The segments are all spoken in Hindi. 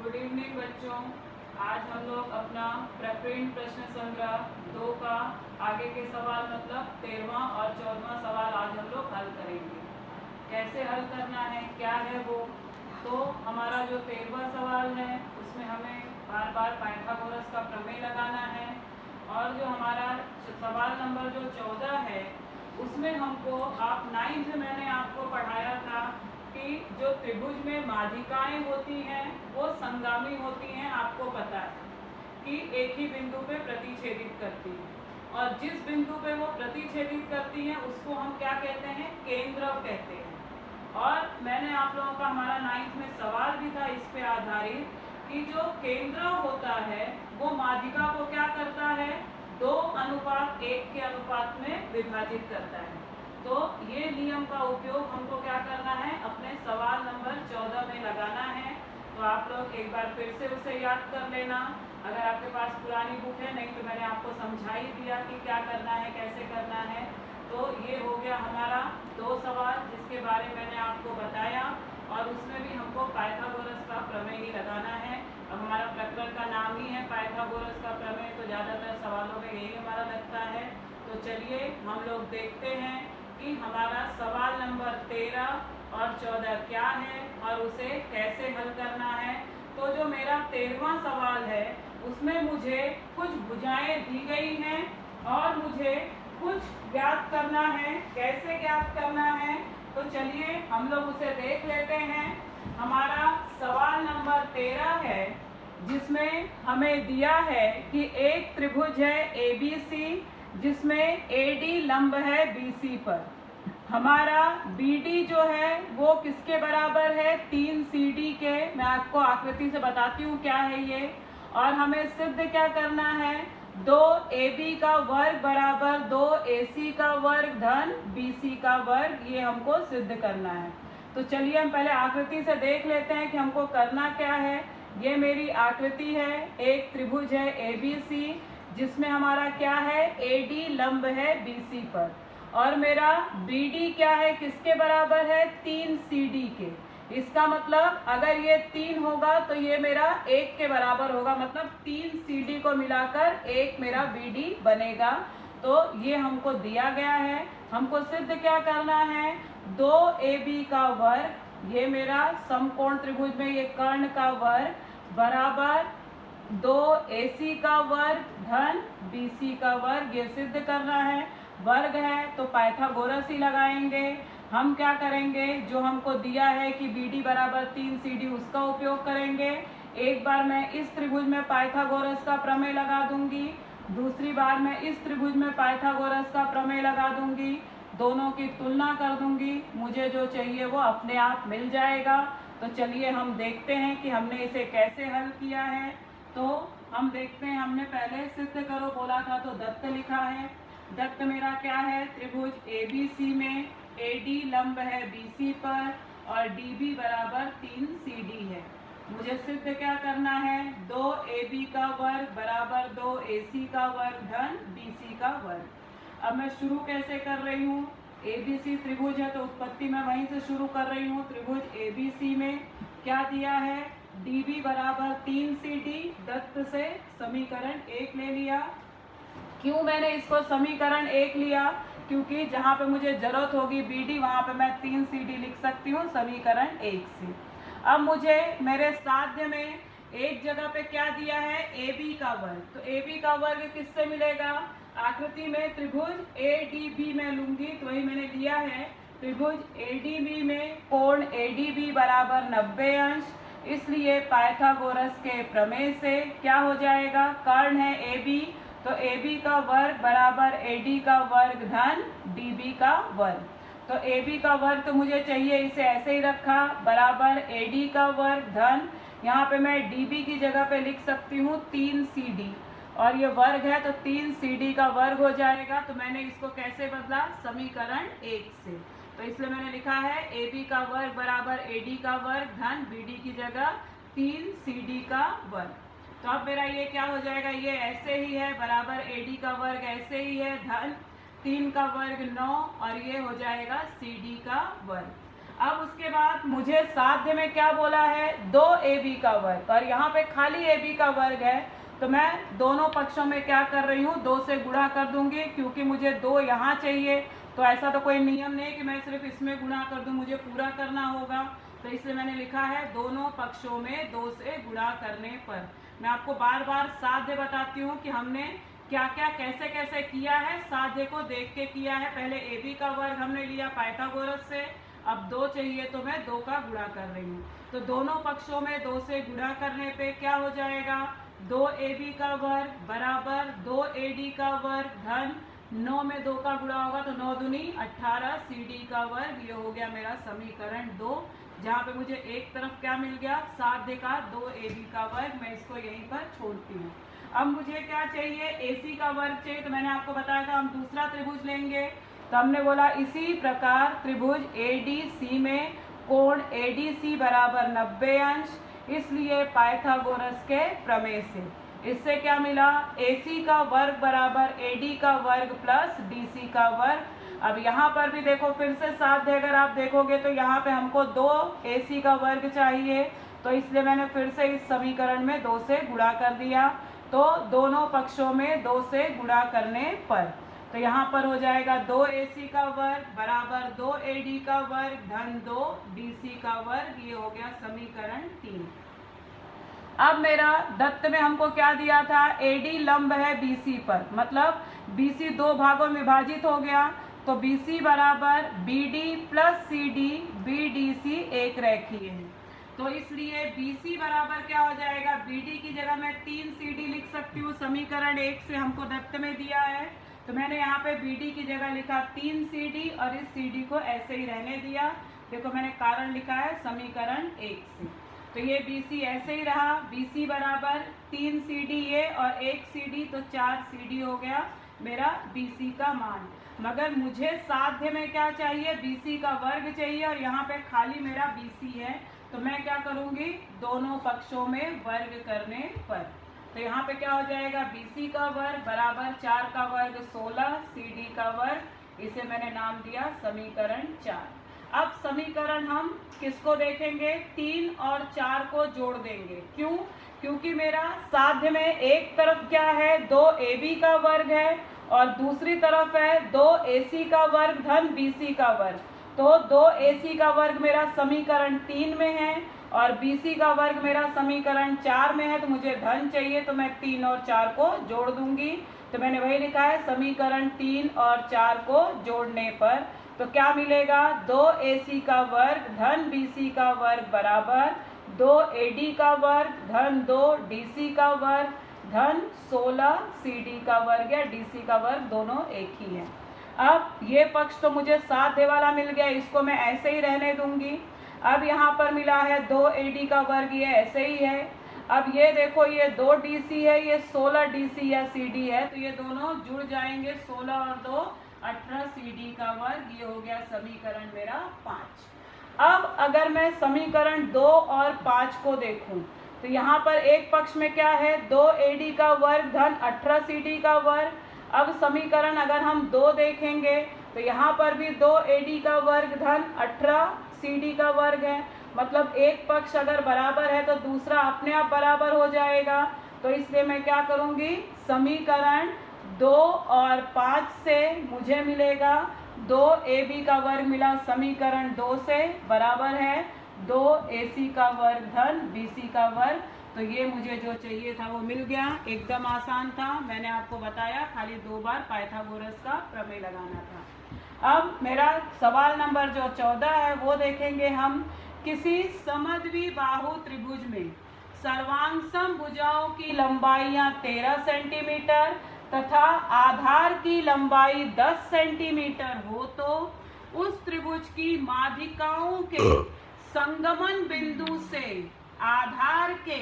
गुड इवनिंग बच्चों। आज हम लोग अपना प्रेफरेंट प्रश्न संग्रह 2 का आगे के सवाल मतलब 13वां और 14वां सवाल आज हम लोग हल करेंगे। कैसे हल करना है, क्या है वो, तो हमारा जो 13वां सवाल है उसमें हमें बार बार पाइथागोरस का प्रमेय लगाना है। और जो हमारा सवाल नंबर जो 14 है उसमें हमको आप 9th में मैंने आपको पढ़ाया था कि जो त्रिभुज में माध्यिकाएं होती हैं वो संगामी होती हैं। आपको पता है कि एक ही बिंदु पे प्रतिच्छेदित करती हैं और जिस बिंदु पे वो प्रतिच्छेदित करती हैं उसको हम क्या कहते हैं, केंद्र कहते हैं। और मैंने आप लोगों का हमारा 9th में सवाल भी था इस पे आधारित कि जो केंद्र होता है वो माध्यिका को क्या करता है, 2:1 के अनुपात में विभाजित करता है। तो ये नियम का उपयोग हमको क्या करना है, अपने सवाल नंबर 14 में लगाना है। तो आप लोग एक बार फिर से उसे याद कर लेना। अगर आपके पास पुरानी बुक है, नहीं तो मैंने आपको समझा ही दिया कि क्या करना है, कैसे करना है। तो ये हो गया हमारा 2 सवाल जिसके बारे में मैंने आपको बताया और उसमें भी हमको पाइथागोरस का प्रमेय ही लगाना है। अब हमारा प्रकरण का नाम ही है पाइथागोरस का प्रमेय, तो ज़्यादातर सवालों में यही हमारा लगता है। तो चलिए हम लोग देखते हैं कि हमारा सवाल नंबर 13 और 14 क्या है और उसे कैसे हल करना है। तो जो मेरा 13वां सवाल है उसमें मुझे कुछ भुजाएं दी गई हैं और मुझे कुछ ज्ञात करना है। कैसे ज्ञात करना है, तो चलिए हम लोग उसे देख लेते हैं। हमारा सवाल नंबर 13 है जिसमें हमें दिया है कि एक त्रिभुज है ABC जिसमें AD लंब है BC पर। हमारा BD जो है वो किसके बराबर है, 3 CD के। मैं आपको आकृति से बताती हूँ क्या है ये। और हमें सिद्ध क्या करना है, 2AB का वर्ग बराबर 2AC का वर्ग धन BC का वर्ग, ये हमको सिद्ध करना है। तो चलिए हम पहले आकृति से देख लेते हैं कि हमको करना क्या है। ये मेरी आकृति है, एक त्रिभुज है ABC जिसमें हमारा क्या है, AD लंब है BC पर और मेरा BD क्या है, किसके बराबर है, 3 CD के। इसका मतलब अगर ये 3 होगा तो ये मेरा 1 के बराबर होगा, मतलब 3 CD को मिलाकर 1 मेरा BD बनेगा। तो ये हमको दिया गया है। हमको सिद्ध क्या करना है, 2AB का वर्ग, ये मेरा समकोण त्रिभुज में ये कर्ण का वर्ग बराबर 2AC का वर्ग धन BC का वर्ग, ये सिद्ध करना है। वर्ग है तो पाइथागोरस ही लगाएंगे। हम क्या करेंगे, जो हमको दिया है कि BD बराबर 3 CD उसका उपयोग करेंगे। एक बार मैं इस त्रिभुज में पाइथागोरस का प्रमेय लगा दूंगी, दूसरी बार मैं इस त्रिभुज में पाइथागोरस का प्रमेय लगा दूंगी, दोनों की तुलना कर दूंगी, मुझे जो चाहिए वो अपने आप मिल जाएगा। तो चलिए हम देखते हैं कि हमने इसे कैसे हल किया है। तो हम देखते हैं, हमने पहले सिद्ध करो बोला था तो दत्त लिखा है। दत्त मेरा क्या है, त्रिभुज ABC में AD लंब है BC पर और DB बराबर 3 CD है। मुझे सिद्ध क्या करना है, 2AB का वर्ग बराबर 2AC का वर्ग धन BC का वर्ग। अब मैं शुरू कैसे कर रही हूँ, ABC त्रिभुज है तो उत्पत्ति मैं वहीं से शुरू कर रही हूँ। त्रिभुज ABC में क्या दिया है, DB बराबर 3 CD, दत्त से समीकरण 1 ले लिया। क्यों मैंने इसको समीकरण 1 लिया, क्योंकि जहाँ पे मुझे जरूरत होगी BD वहाँ पे मैं 3 CD लिख सकती हूँ समीकरण 1 से। अब मुझे मेरे साध्य में एक जगह पे क्या दिया है, AB का वर्ग, तो AB का वर्ग किससे मिलेगा, आकृति में त्रिभुज ADB में लूंगी, तो वही मैंने लिया है। त्रिभुज ADB में कोण ADB बराबर 90 अंश, इसलिए पाइथागोरस के प्रमेय से क्या हो जाएगा, कर्ण है AB तो AB का वर्ग बराबर AD का वर्ग धन DB का वर्ग। तो AB का वर्ग तो मुझे चाहिए, इसे ऐसे ही रखा, बराबर AD का वर्ग धन, यहाँ पे मैं DB की जगह पे लिख सकती हूँ 3 CD और ये वर्ग है तो 3 CD का वर्ग हो जाएगा। तो मैंने इसको कैसे बदला, समीकरण 1 से। तो इसलिए मैंने लिखा है AB का वर्ग बराबर AD का वर्ग धन BD की जगह 3 CD का वर्ग। तो अब मेरा ये क्या हो जाएगा, ये ऐसे ही है बराबर AD का वर्ग ऐसे ही है धन 3 का वर्ग 9 और ये हो जाएगा CD का वर्ग। अब उसके बाद मुझे साध्य में क्या बोला है, 2ab का वर्ग, और यहाँ पे खाली ab का वर्ग है, तो मैं दोनों पक्षों में क्या कर रही हूँ, 2 से गुणा कर दूंगी, क्योंकि मुझे 2 यहाँ चाहिए। तो ऐसा तो कोई नियम नहीं कि मैं सिर्फ इसमें गुणा कर दूँ, मुझे पूरा करना होगा। तो इसलिए मैंने लिखा है दोनों पक्षों में 2 से गुणा करने पर। मैं आपको बार बार साध्य बताती हूँ कि हमने क्या क्या कैसे कैसे किया है, साध्य को देख के किया है। पहले ab का वर्ग हमने लिया पाइथागोरस से, अब 2 चाहिए तो मैं 2 का गुणा कर रही हूँ। तो दोनों पक्षों में 2 से गुणा करने पे क्या हो जाएगा, 2ab का वर्ग बराबर 2ad का वर्ग धन 9 में 2 का गुणा होगा तो 9 दूनी 18 cd का वर्ग। ये हो गया मेरा समीकरण 2, जहाँ पे मुझे एक तरफ क्या मिल गया, साध्य का 2ab का वर्ग। मैं इसको यहीं पर छोड़ती हूँ। अब मुझे क्या चाहिए, ac का वर्ग चाहिए। तो मैंने आपको बताया था हम दूसरा त्रिभुज लेंगे, तो हमने बोला इसी प्रकार त्रिभुज ADC में कोण ADC बराबर 90 अंश, इसलिए पाइथागोरस के प्रमेय से इससे क्या मिला, AC का वर्ग बराबर AD का वर्ग प्लस DC का वर्ग। अब यहाँ पर भी देखो फिर से साध्य अगर आप देखोगे तो यहाँ पे हमको 2AC का वर्ग चाहिए, तो इसलिए मैंने फिर से इस समीकरण में 2 से गुणा कर दिया। तो दोनों पक्षों में 2 से गुणा करने पर तो यहाँ पर हो जाएगा 2AC का वर्ग बराबर 2AD का वर्ग धन 2DC का वर्ग। ये हो गया समीकरण 3। अब मेरा दत्त में हमको क्या दिया था, AD लंब है BC पर, मतलब BC 2 भागों में विभाजित हो गया, तो BC बराबर BD प्लस CD BDC एक रेखीय है। तो इसलिए BC बराबर क्या हो जाएगा, BD की जगह मैं 3 CD लिख सकती हूँ, समीकरण 1 से हमको दत्त में दिया है। तो मैंने यहाँ पे BD की जगह लिखा 3 CD और इस CD को ऐसे ही रहने दिया। देखो मैंने कारण लिखा है समीकरण 1 से, तो ये BC ऐसे ही रहा। BC बराबर 3 CD ये और 1 CD, तो 4 CD हो गया मेरा BC का मान। मगर मुझे साध्य में क्या चाहिए, BC का वर्ग चाहिए, और यहाँ पे खाली मेरा BC है, तो मैं क्या करूँगी, दोनों पक्षों में वर्ग करने पर तो यहाँ पे क्या हो जाएगा, BC का वर्ग बराबर 4 का वर्ग 16 CD का वर्ग। इसे मैंने नाम दिया समीकरण 4। अब समीकरण हम किसको देखेंगे, 3 और 4 को जोड़ देंगे। क्यों, क्योंकि मेरा साध्य में एक तरफ क्या है, 2AB का वर्ग है और दूसरी तरफ है 2AC का वर्ग धन BC का वर्ग। तो 2AC का वर्ग मेरा समीकरण 3 में है और BC का वर्ग मेरा समीकरण 4 में है, तो मुझे धन चाहिए, तो मैं 3 और 4 को जोड़ दूंगी। तो मैंने वही लिखा है समीकरण 3 और 4 को जोड़ने पर तो क्या मिलेगा, 2AC का वर्ग धन BC का वर्ग बराबर 2AD का वर्ग धन 2DC का वर्ग धन 16 CD का वर्ग या DC का वर्ग, दोनों एक ही है। अब ये पक्ष तो मुझे साध्य वाला मिल गया, इसको मैं ऐसे ही रहने दूंगी। अब यहाँ पर मिला है 2AD का वर्ग, ये ऐसे ही है। अब ये देखो ये 2DC है, ये 16 DC या CD है, तो ये दोनों जुड़ जाएंगे, 16 और 2 18 CD का वर्ग। ये हो गया समीकरण मेरा 5। अब अगर मैं समीकरण 2 और 5 को देखूं तो यहाँ पर एक पक्ष में क्या है, 2AD का वर्ग धन 18 CD का वर्ग। अब समीकरण अगर हम 2 देखेंगे तो यहाँ पर भी 2AD का वर्ग धन 18 CD का वर्ग है, मतलब एक पक्ष अगर बराबर है तो दूसरा अपने आप बराबर हो जाएगा। तो इसलिए मैं क्या करूँगी, समीकरण 2 और 5 से मुझे मिलेगा 2AB का वर्ग मिला समीकरण 2 से बराबर है 2AC का वर्ग धन BC का वर्ग। तो ये मुझे जो चाहिए था वो मिल गया, एकदम आसान था। मैंने आपको बताया खाली 2 बार पाइथागोरस का प्रमेय लगाना था। अब मेरा सवाल नंबर जो 14 है वो देखेंगे हम। किसी समद्वि बाहु त्रिभुज में सर्वांगसम भुजाओं की लंबाइयां 13 सेंटीमीटर तथा आधार की लंबाई 10 सेंटीमीटर हो तो उस त्रिभुज की माध्यिकाओं के संगमन बिंदु से आधार के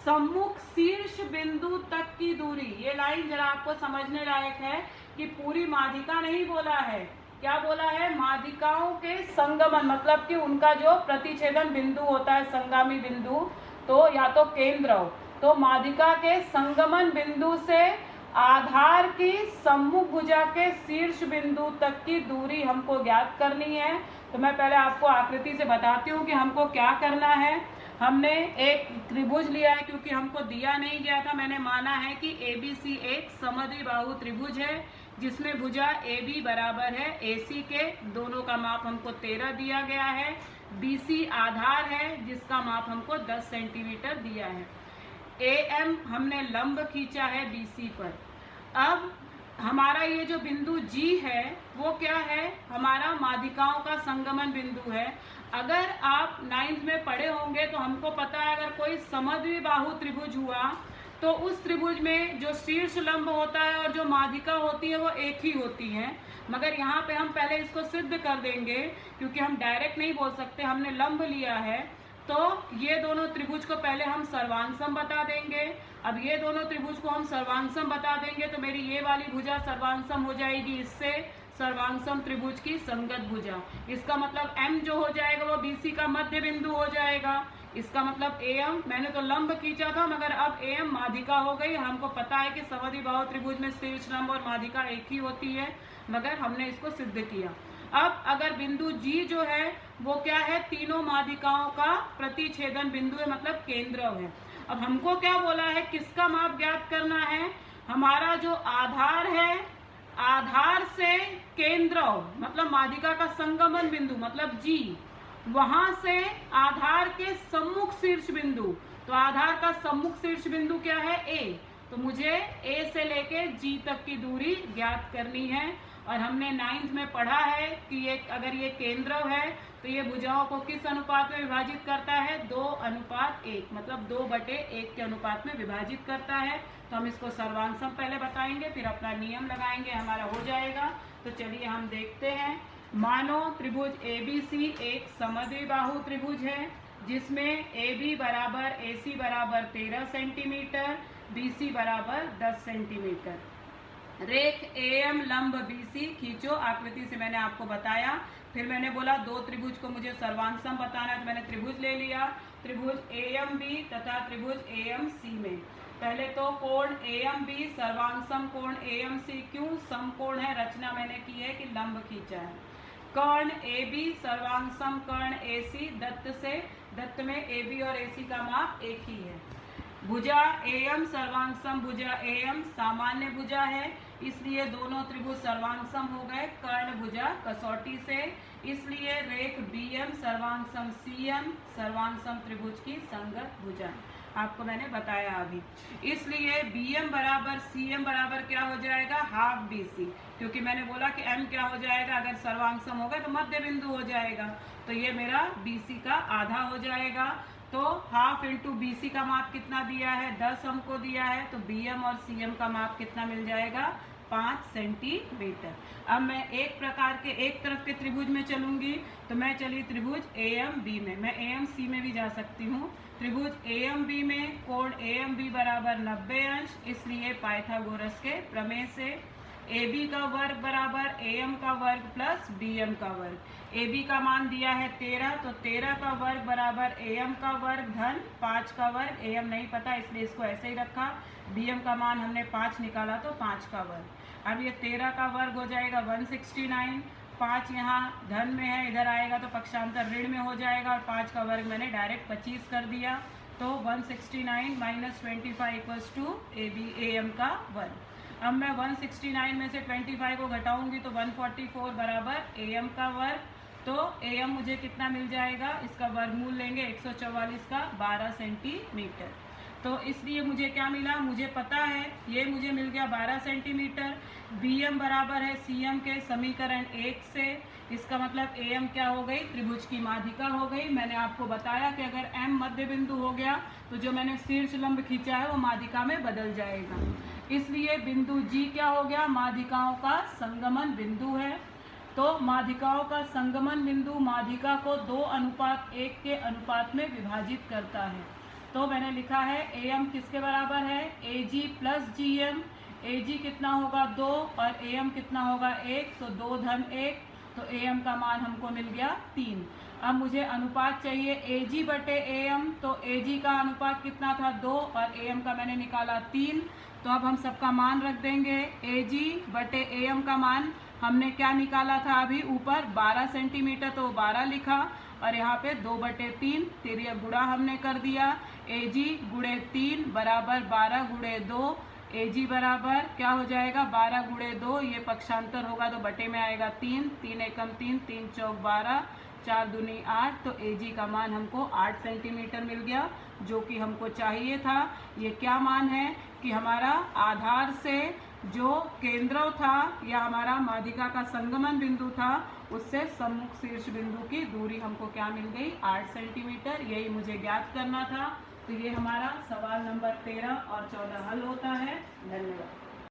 सम्मुख शीर्ष बिंदु तक की दूरी। ये लाइन जरा आपको समझने लायक है कि पूरी माध्यिका नहीं बोला है, क्या बोला है, माध्यिकाओं के संगमन, मतलब कि उनका जो प्रतिच्छेदन बिंदु होता है, संगामी बिंदु, तो या तो केंद्र हो, तो माध्यिका के संगमन बिंदु से आधार की सम्मुख भुजा के शीर्ष बिंदु तक की दूरी हमको ज्ञात करनी है। तो मैं पहले आपको आकृति से बताती हूँ कि हमको क्या करना है। हमने एक त्रिभुज लिया है, क्योंकि हमको दिया नहीं गया था, मैंने माना है कि ABC एक समद्विबाहु त्रिभुज है जिसमें भुजा AB बराबर है AC के, दोनों का माप हमको 13 दिया गया है। BC आधार है जिसका माप हमको 10 सेंटीमीटर दिया है। AM हमने लंब खींचा है BC पर। अब हमारा ये जो बिंदु G है वो क्या है, हमारा माध्यिकाओं का संगमन बिंदु है। अगर आप 9th में पढ़े होंगे तो हमको पता है अगर कोई समद्विबाहु त्रिभुज हुआ तो उस त्रिभुज में जो शीर्ष लंब होता है और जो माध्यिका होती है वो एक ही होती है। मगर यहाँ पे हम पहले इसको सिद्ध कर देंगे, क्योंकि हम डायरेक्ट नहीं बोल सकते, हमने लंब लिया है। तो ये दोनों त्रिभुज को पहले हम सर्वांगसम बता देंगे। अब ये दोनों त्रिभुज को हम सर्वांगसम बता देंगे तो मेरी ये वाली भुजा सर्वांगसम हो जाएगी इससे, सर्वांगसम त्रिभुज की संगत भुजा। इसका मतलब M जो हो जाएगा वो BC का मध्य बिंदु हो जाएगा। इसका मतलब AM, मैंने तो लंब खींचा था मगर अब AM माध्यिका हो गई। हमको पता है कि समद्विबाहु त्रिभुज में शीर्ष लंब और माध्यिका एक ही होती है, मगर हमने इसको सिद्ध किया। अब अगर बिंदु G जो है वो क्या है, तीनों माध्यिकाओं का प्रतिच्छेदन बिंदु है, मतलब केंद्र है। अब हमको क्या बोला है, किसका माप ज्ञात करना है, हमारा जो आधार है, आधार से केंद्र मतलब माध्यिका का संगमन बिंदु मतलब G, वहां से आधार के सम्मुख शीर्ष बिंदु, तो आधार का सम्मुख शीर्ष बिंदु क्या है A, तो मुझे A से लेके G तक की दूरी ज्ञात करनी है। और हमने 9th में पढ़ा है कि ये अगर ये केंद्र है तो ये भुजाओं को किस अनुपात में विभाजित करता है, 2:1, मतलब 2/1 के अनुपात में विभाजित करता है। तो हम इसको सर्वांगसम पहले बताएंगे, फिर अपना नियम लगाएंगे, हमारा हो जाएगा। तो चलिए हम देखते हैं। मानो त्रिभुज ABC एक समद्विबाहु त्रिभुज है जिसमें AB बराबर AC बराबर 13 सेंटीमीटर, BC बराबर 10 सेंटीमीटर। रेख AM लंब BC खींचो, आकृति से मैंने आपको बताया। फिर मैंने बोला दो त्रिभुज को मुझे सर्वांगसम बताना है, तो मैंने त्रिभुज ले लिया, त्रिभुज AMB तथा त्रिभुज AMC में। पहले तो कोण AMB सर्वांगसम कोण AMC, क्यों, समकोण है, रचना मैंने की है कि लंब खींचा है। कर्ण AB सर्वांगसम कर्ण AC, दत्त से, दत्त में AB और AC का माप एक ही है। भुजा AM सर्वांगसम भुजा AM सामान्य भुजा है, इसलिए दोनों त्रिभुज सर्वांगसम हो गए कर्ण भुजा कसौटी से। इसलिए रेख BM सर्वांगसम CM सर्वांगसम त्रिभुज की संगत भुजा, आपको मैंने बताया अभी। इसलिए BM बराबर CM बराबर क्या हो जाएगा, हाफ BC, क्योंकि मैंने बोला कि M क्या हो जाएगा, अगर सर्वांगसम होगा तो मध्य बिंदु हो जाएगा, तो ये मेरा BC का आधा हो जाएगा। तो हाफ इंटू BC का माप कितना दिया है, 10 हमको दिया है, तो BM और CM का माप कितना मिल जाएगा, 5 सेंटीमीटर। अब मैं एक प्रकार के एक तरफ के त्रिभुज में चलूंगी, तो मैं चली त्रिभुज AMB में, मैं AMC में भी जा सकती हूँ। त्रिभुज AMB में कोण AMB बराबर 90 अंश, इसलिए पाइथागोरस के प्रमेय से AB का वर्ग बराबर AM का वर्ग प्लस BM का वर्ग। AB का मान दिया है 13, तो 13 का वर्ग बराबर AM का वर्ग धन 5 का वर्ग, AM नहीं पता इसलिए इसको ऐसे ही रखा। BM का मान हमने 5 निकाला तो 5 का वर्ग। अब ये 13 का वर्ग हो जाएगा 169, 5 यहाँ धन में है, इधर आएगा तो पक्षांतर ऋण में हो जाएगा, और 5 का वर्ग मैंने डायरेक्ट 25 कर दिया, तो 169 माइनस 25 इक्वल्स टू AM का वर्ग। अब मैं 169 में से 25 को घटाऊंगी तो 144 बराबर AM का वर्ग। तो AM मुझे कितना मिल जाएगा, इसका वर्गमूल लेंगे 144 का 12 सेंटीमीटर। तो इसलिए मुझे क्या मिला, मुझे पता है ये मुझे मिल गया 12 सेंटीमीटर। BM बराबर है CM के समीकरण 1 से, इसका मतलब AM क्या हो गई, त्रिभुज की माध्यिका हो गई। मैंने आपको बताया कि अगर M मध्य बिंदु हो गया तो जो मैंने शीर्ष लंब खींचा है वो माध्यिका में बदल जाएगा, इसलिए बिंदु G क्या हो गया, माध्यिकाओं का संगमन बिंदु है। तो माध्यिकाओं का संगमन बिंदु माध्यिका को 2:1 के अनुपात में विभाजित करता है। तो मैंने लिखा है AM किसके बराबर है, AG प्लस GM। AG कितना होगा 2 और AM कितना होगा 1, तो 2 धन 1, तो AM का मान हमको मिल गया 3। अब मुझे अनुपात चाहिए AG बटे AM। तो AG का अनुपात कितना था 2 और AM का मैंने निकाला 3। तो अब हम सबका मान रख देंगे। AG बटे AM का मान हमने क्या निकाला था अभी ऊपर 12 सेंटीमीटर, तो 12 लिखा और यहाँ पे 2/3 तिर्यक गुणा हमने कर दिया। AG गुणे 3 बराबर 12 गुणे 2। AG बराबर क्या हो जाएगा 12 गुणे 2, ये पक्षांतर होगा तो बटे में आएगा 3, 3 एकम 3, 3 चौक 12, 4 दूनी 8। तो AG का मान हमको 8 सेंटीमीटर मिल गया, जो कि हमको चाहिए था। ये क्या मान है कि हमारा आधार से जो केंद्र था या हमारा माध्यिका का संगमन बिंदु था उससे सम्मुख शीर्ष बिंदु की दूरी हमको क्या मिल गई 8 सेंटीमीटर। यही मुझे ज्ञात करना था। तो ये हमारा सवाल नंबर 13 और 14 हल होता है। धन्यवाद।